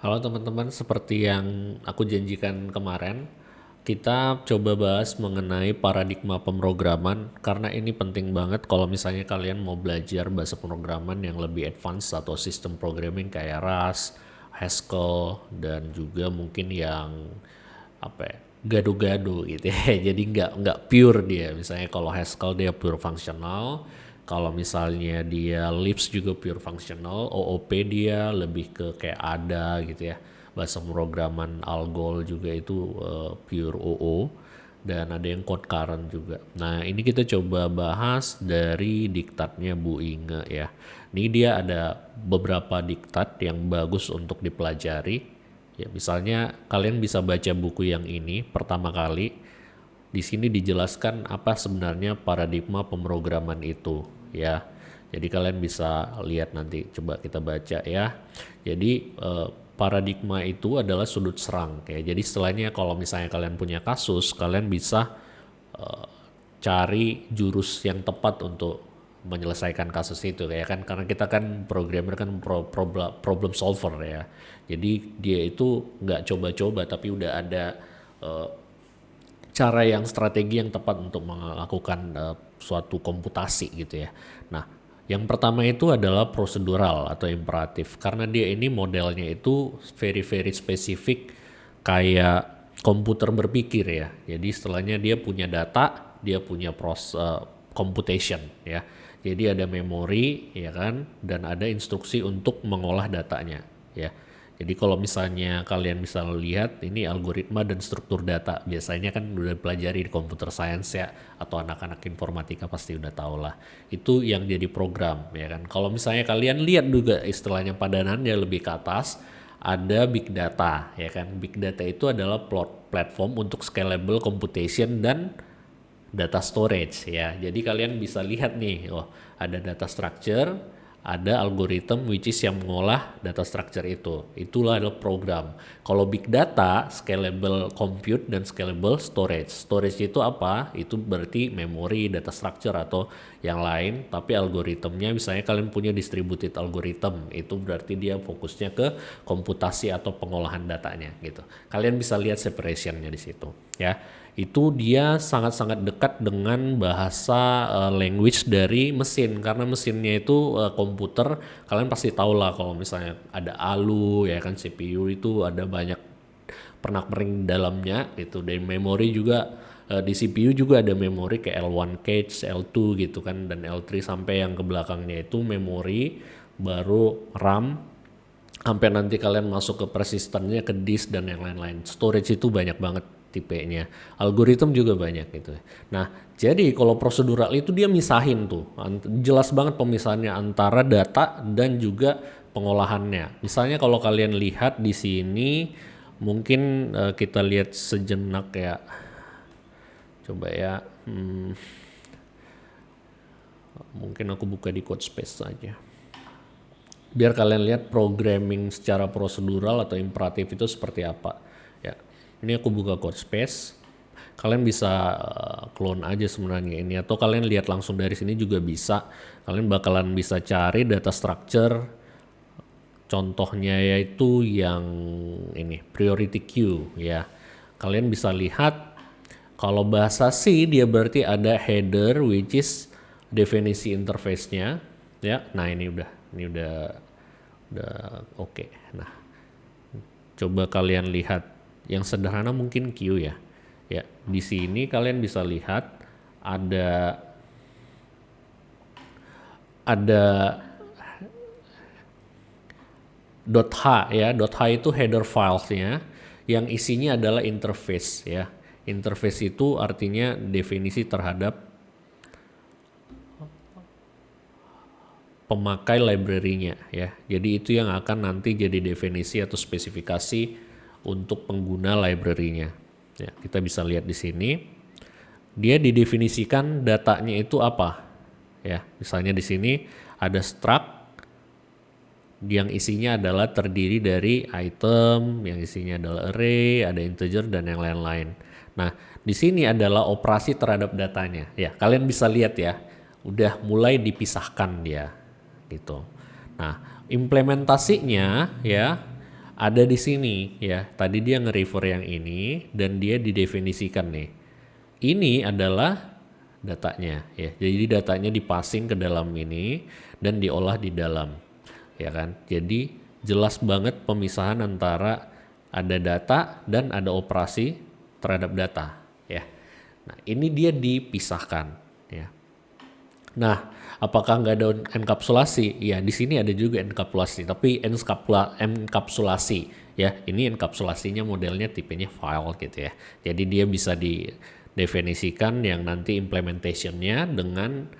Halo teman-teman, seperti yang aku janjikan kemarin, kita coba bahas mengenai paradigma pemrograman karena ini penting banget kalau misalnya kalian mau belajar bahasa pemrograman yang lebih advance atau sistem programming kayak Rust, Haskell, dan juga mungkin yang apa ya, gado-gado gitu ya. Jadi nggak pure dia. Misalnya kalau Haskell dia pure functional, kalau misalnya dia Lisp juga pure functional, OOP dia lebih ke kayak ada gitu ya. Bahasa pemrograman Algol juga itu pure OO, dan ada yang code current juga. Nah, ini kita coba bahas dari diktatnya Bu Inge ya. Ini dia ada beberapa diktat yang bagus untuk dipelajari. Ya, misalnya kalian bisa baca buku yang ini pertama kali. Di sini dijelaskan apa sebenarnya paradigma pemrograman itu, ya. Jadi kalian bisa lihat nanti, coba kita baca ya. Jadi paradigma itu adalah sudut serang ya. Jadi istilahnya kalau misalnya kalian punya kasus, kalian bisa cari jurus yang tepat untuk menyelesaikan kasus itu ya kan, karena kita kan programmer kan problem solver ya. Jadi dia itu nggak coba-coba tapi udah ada eh, cara yang strategi yang tepat untuk melakukan suatu komputasi gitu ya. Nah, yang pertama itu adalah prosedural atau imperatif karena dia ini modelnya itu very spesifik kayak komputer berpikir ya. Jadi istilahnya dia punya data, dia punya computation ya. Jadi ada memori ya kan, dan ada instruksi untuk mengolah datanya ya. Jadi kalau misalnya kalian bisa lihat ini algoritma dan struktur data, biasanya kan udah pelajari di computer science ya, atau anak-anak informatika pasti udah tahu lah. Itu yang jadi program ya kan. Kalau misalnya kalian lihat juga istilahnya padanannya lebih ke atas, ada big data ya kan. Big data itu adalah platform untuk scalable computation dan data storage ya. Jadi kalian bisa lihat nih, oh ada data structure, ada algorithm which is yang mengolah data structure itu. Itulah adalah program. Kalau big data, scalable compute dan scalable storage. Storage itu apa? Itu berarti memori, data structure atau yang lain. Tapi algoritmnya misalnya kalian punya distributed algorithm, itu berarti dia fokusnya ke komputasi atau pengolahan datanya gitu. Kalian bisa lihat separationnya di situ ya. Itu dia sangat-sangat dekat dengan bahasa language dari mesin karena mesinnya itu komputer. Kalian pasti tahu lah kalau misalnya ada ALU ya kan, CPU itu ada banyak pernak-pernik dalamnya gitu, dan memori juga di CPU juga ada memori kayak L1 cache, L2 gitu kan, dan L3 sampai yang ke belakangnya itu memori, baru RAM, sampai nanti kalian masuk ke persistennya, ke disk dan yang lain-lain. Storage itu banyak banget tipenya, algoritma juga banyak gitu. Nah, jadi kalau prosedural itu dia misahin tuh, jelas banget pemisahannya antara data dan juga pengolahannya. Misalnya kalau kalian lihat di sini, mungkin kita lihat sejenak ya, coba ya, mungkin aku buka di code space saja biar kalian lihat programming secara prosedural atau imperatif itu seperti apa ya. Ini aku buka code space, kalian bisa clone aja sebenarnya ini, atau kalian lihat langsung dari sini juga bisa. Kalian bakalan bisa cari data structure, contohnya yaitu yang ini priority queue ya. Kalian bisa lihat kalau bahasa C dia berarti ada header which is definisi interface-nya ya. Nah, ini udah oke. Nah, coba kalian lihat yang sederhana mungkin Q ya. Ya, di sini kalian bisa lihat ada ada .h ya. .h itu header filesnya yang isinya adalah interface ya. Interface itu artinya definisi terhadap pemakai library-nya ya. Jadi itu yang akan nanti jadi definisi atau spesifikasi untuk pengguna library-nya. Ya, kita bisa lihat di sini. Dia didefinisikan datanya itu apa? Ya, misalnya di sini ada struct yang isinya adalah terdiri dari item, yang isinya adalah array, ada integer dan yang lain-lain. Nah, di sini adalah operasi terhadap datanya. Ya, kalian bisa lihat ya, udah mulai dipisahkan dia gitu. Nah, implementasinya ya ada di sini ya. Tadi dia nge-refer yang ini dan dia didefinisikan nih. Ini adalah datanya ya. Jadi datanya dipassing ke dalam ini dan diolah di dalam. Ya kan? Jadi jelas banget pemisahan antara ada data dan ada operasi terhadap data ya. Nah, ini dia dipisahkan ya. Nah, apakah nggak ada enkapsulasi? Ya, di sini ada juga enkapsulasi, tapi enkapsulasi ya. Ini enkapsulasinya modelnya tipenya file gitu ya. Jadi dia bisa didefinisikan yang nanti implementationnya dengan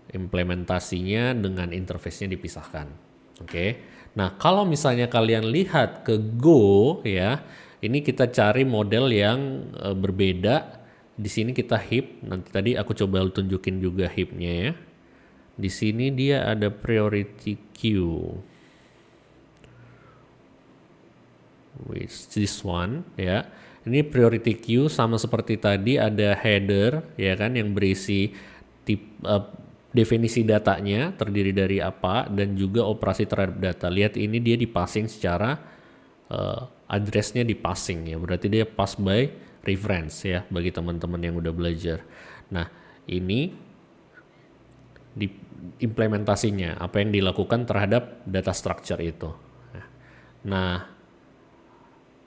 implementasinya dengan interface-nya dipisahkan. Oke. Nah, kalau misalnya kalian lihat ke Go ya, ini kita cari model yang berbeda. Di sini kita heap. Nanti tadi aku coba tunjukin juga heapnya ya. Di sini dia ada priority queue, which this one ya. Ini priority queue sama seperti tadi, ada header ya kan yang berisi definisi datanya terdiri dari apa dan juga operasi terhadap data. Lihat ini dia dipassing secara addressnya dipassing ya. Berarti dia pass by reference ya bagi teman-teman yang udah belajar. Nah, ini di implementasinya apa yang dilakukan terhadap data structure itu. Nah,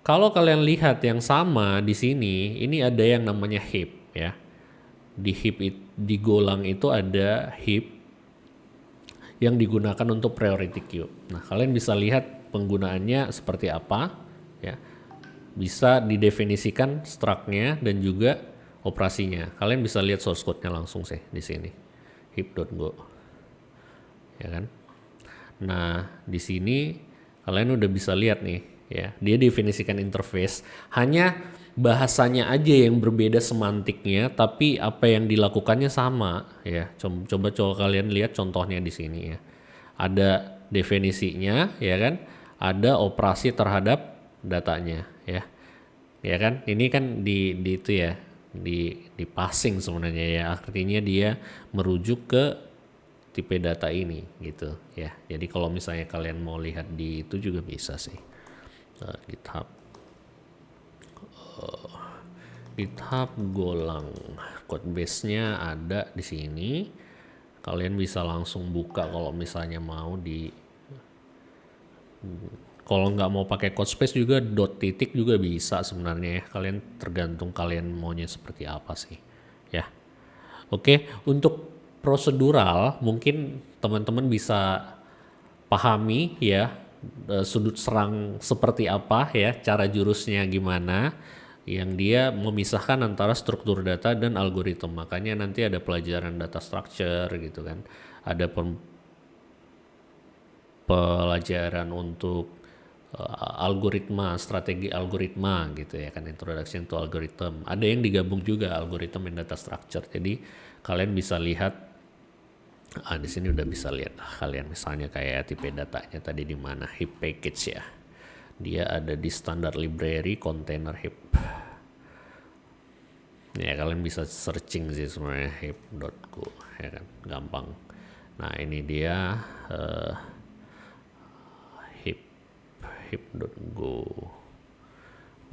kalau kalian lihat yang sama di sini, ini ada yang namanya heap ya. Di heap di Golang itu ada heap yang digunakan untuk priority queue. Nah, kalian bisa lihat penggunaannya seperti apa ya. Bisa didefinisikan struct-nya dan juga operasinya. Kalian bisa lihat source code-nya langsung sih di sini. heap.go. Ya kan? Nah, di sini kalian udah bisa lihat nih ya. Dia definisikan interface, hanya bahasanya aja yang berbeda semantiknya, tapi apa yang dilakukannya sama ya. Coba kalian lihat contohnya di sini ya. Ada definisinya ya kan? Ada operasi terhadap datanya ya. Ya kan? Ini kan di itu ya, di passing sebenarnya ya. Artinya dia merujuk ke tipe data ini gitu ya. Jadi kalau misalnya kalian mau lihat di itu juga bisa sih. GitHub GitHub Golang code base-nya ada di sini. Kalian bisa langsung buka kalau misalnya mau kalau nggak mau pakai code space juga dot titik juga bisa sebenarnya ya. Kalian tergantung kalian maunya seperti apa sih ya. Oke, untuk prosedural mungkin teman-teman bisa pahami ya sudut serang seperti apa ya, cara jurusnya gimana, yang dia memisahkan antara struktur data dan algoritma. Makanya nanti ada pelajaran data structure gitu kan, ada pelajaran untuk algoritma, strategi algoritma gitu ya kan, introduction to algorithm. Ada yang digabung juga algorithm and data structure. Jadi kalian bisa lihat di sini udah bisa lihat kalian misalnya kayak tipe datanya tadi di mana heap package ya. Dia ada di standard library container heap. Ya kalian bisa searching sih sebenarnya heap.go ya kan, gampang. Nah, ini dia heap.go.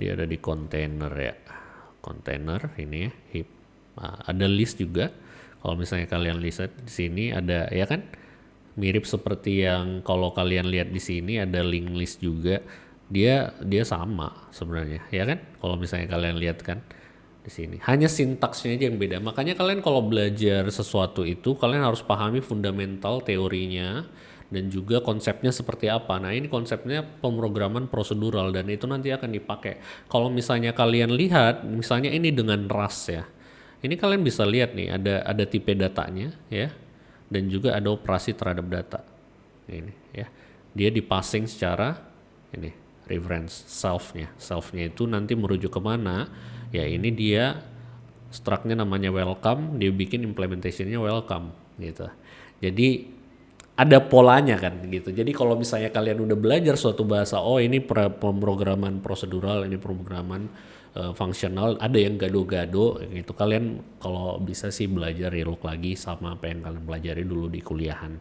Dia ada di container ya. Container ini ya, heap. Nah, ada list juga. Kalau misalnya kalian lihat di sini ada ya kan, mirip seperti yang kalau kalian lihat di sini ada link list juga. Dia sama sebenarnya ya kan. Kalau misalnya kalian lihat kan di sini. Hanya sintaksnya aja yang beda. Makanya kalian kalau belajar sesuatu itu kalian harus pahami fundamental teorinya dan juga konsepnya seperti apa. Nah, ini konsepnya pemrograman prosedural dan itu nanti akan dipakai. Kalau misalnya kalian lihat, misalnya ini dengan Rust ya. Ini kalian bisa lihat nih ada tipe datanya ya dan juga ada operasi terhadap data. Ini ya. Dia dipassing secara ini reference self-nya. Self-nya itu nanti merujuk kemana? Ya ini dia struct-nya namanya welcome, dia bikin implementation-nya welcome gitu. Jadi ada polanya kan gitu. Jadi kalau misalnya kalian udah belajar suatu bahasa, oh ini pemrograman prosedural, ini pemrograman fungsional, ada yang gado-gado gitu. Kalian kalau bisa sih belajar relook lagi sama apa yang kalian pelajari dulu di kuliahan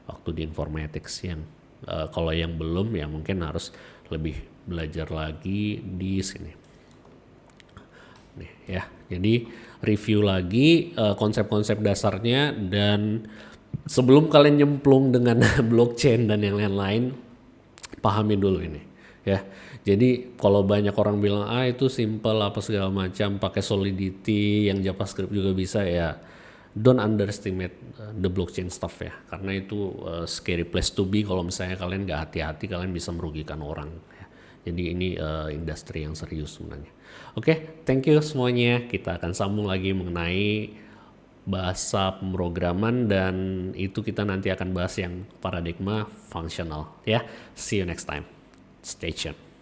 waktu di informatics yang Kalau yang belum ya mungkin harus lebih belajar lagi di sini. Nih ya, jadi review lagi konsep-konsep dasarnya, dan sebelum kalian nyemplung dengan blockchain dan yang lain-lain, pahami dulu ini ya. Jadi kalau banyak orang bilang itu simple apa segala macam, pakai Solidity yang JavaScript juga bisa ya, don't underestimate the blockchain stuff ya, karena itu scary place to be. Kalau misalnya kalian nggak hati-hati, kalian bisa merugikan orang ya. Jadi ini industri yang serius sebenarnya. Oke, thank you semuanya. Kita akan sambung lagi mengenai bahasa pemrograman, dan itu kita nanti akan bahas yang paradigma fungsional ya. See you next time. Stay tuned.